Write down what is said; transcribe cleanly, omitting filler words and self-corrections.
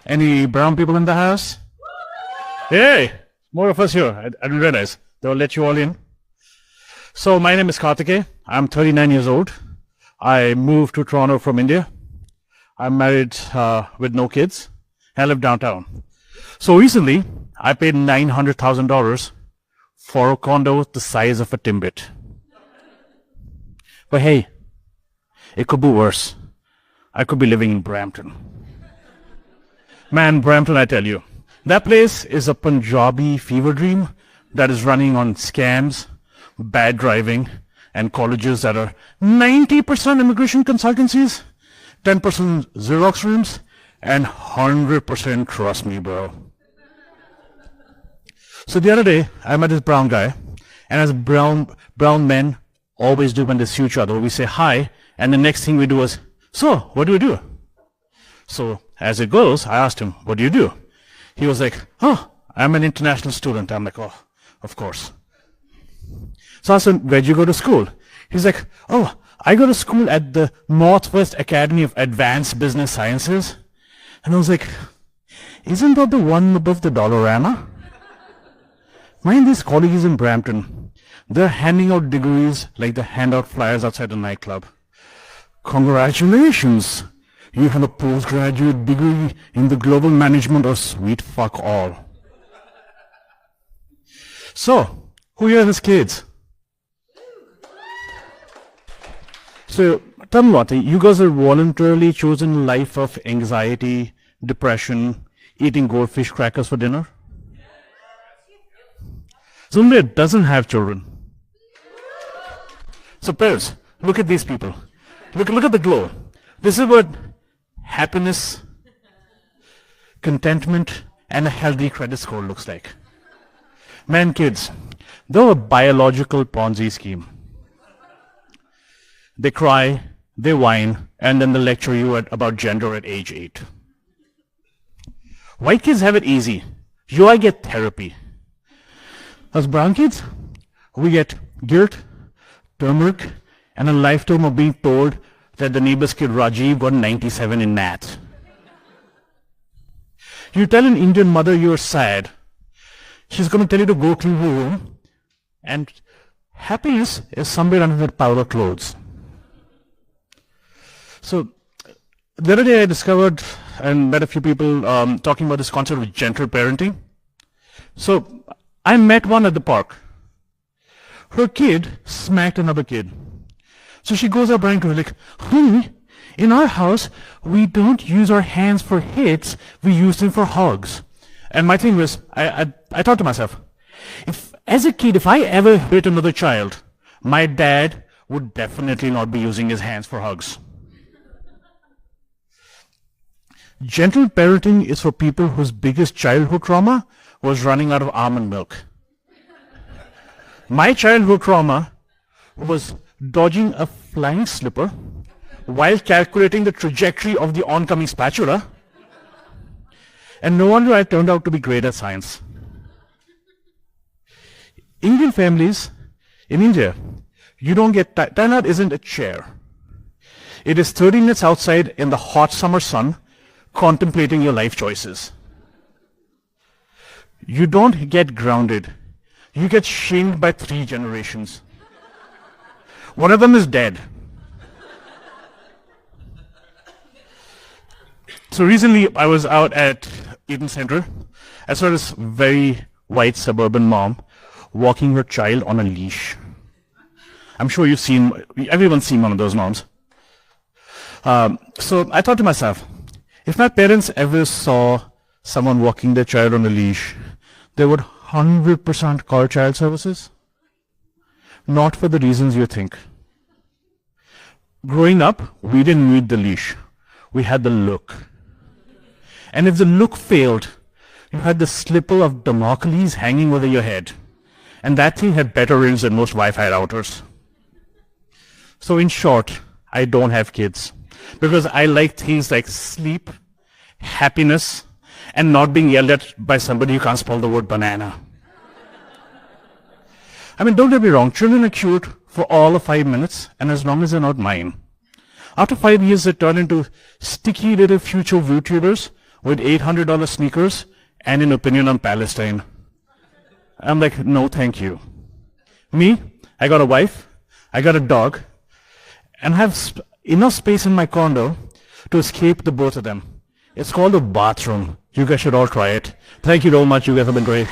Any brown people in the house? Hey, more of us here. I didn't realize. They'll let you all in. So my name is Kartikey. I'm 39 years old. I moved to Toronto from India. I'm married with no kids. I live downtown. So recently, I paid $900,000 for a condo the size of a Timbit. But hey, it could be worse. I could be living in Brampton. Man, Brampton, I tell you, that place is a Punjabi fever dream that is running on scams, bad driving, and colleges that are 90% immigration consultancies, 10% Xerox rooms, and 100% trust me, bro. So the other day, I met this brown guy, and as brown men always do when they see each other, we say hi, and the next thing we do is, so, what do you do? So, as it goes, I asked him, what do you do? He was like, oh, I'm an international student. I'm like, oh, of course. So I asked him, where'd you go to school? He's like, oh, I go to school at the Northwest Academy of Advanced Business Sciences. And I was like, isn't that the one above the Dollarama? Mind these colleges in Brampton, they're handing out degrees like they hand out flyers outside a nightclub. Congratulations, you have a postgraduate degree in the global management of sweet fuck all. So, who here has kids? So, tell me what, you guys are voluntarily chosen a life of anxiety, depression, eating goldfish crackers for dinner? Somebody doesn't have children. So parents, look at these people. Look at the glow. This is what happiness, contentment, and a healthy credit score looks like. Man, kids, they're a biological Ponzi scheme. They cry, they whine, and then they lecture you about gender at age 8. White kids have it easy. You I get therapy. Us brown kids, we get guilt, turmeric, and a lifetime of being told that the neighbor's kid Rajiv got 97 in math. You tell an Indian mother you're sad, she's going to tell you to go clean her room, and happiness is somewhere under that pile of clothes. So, the other day I discovered and met a few people talking about this concept of gentle parenting. So, I met one at the park. Her kid smacked another kid. So she goes up right to her like, honey, in our house, we don't use our hands for hits, we use them for hugs. And my thing was, I thought to myself, as a kid, if I ever hit another child, my dad would definitely not be using his hands for hugs. Gentle parenting is for people whose biggest childhood trauma was running out of almond milk. My childhood trauma was dodging a flying slipper while calculating the trajectory of the oncoming spatula. And no wonder I turned out to be great at science. Indian families, in India, you don't get Tanat isn't a chair. It is 30 minutes outside in the hot summer sun contemplating your life choices. You don't get grounded. You get shamed by 3 generations. One of them is dead. So recently I was out at Eden Center. I saw this very white suburban mom walking her child on a leash. I'm sure everyone's seen one of those moms. So I thought to myself, if my parents ever saw someone walking their child on a leash, they would 100% call child services. Not for the reasons you think. Growing up, we didn't need the leash. We had the look. And if the look failed, you had the slipper of Damocles hanging over your head. And that thing had better rings than most Wi-Fi routers. So in short, I don't have kids. Because I like things like sleep, happiness, and not being yelled at by somebody who can't spell the word banana. I mean, don't get me wrong, children are cute for all of 5 minutes, and as long as they're not mine. After 5 years, they turn into sticky little future VTubers with $800 sneakers and an opinion on Palestine. I'm like, no, thank you. Me, I got a wife, I got a dog, and I have enough space in my condo to escape the both of them. It's called a bathroom. You guys should all try it. Thank you so much. You guys have been great.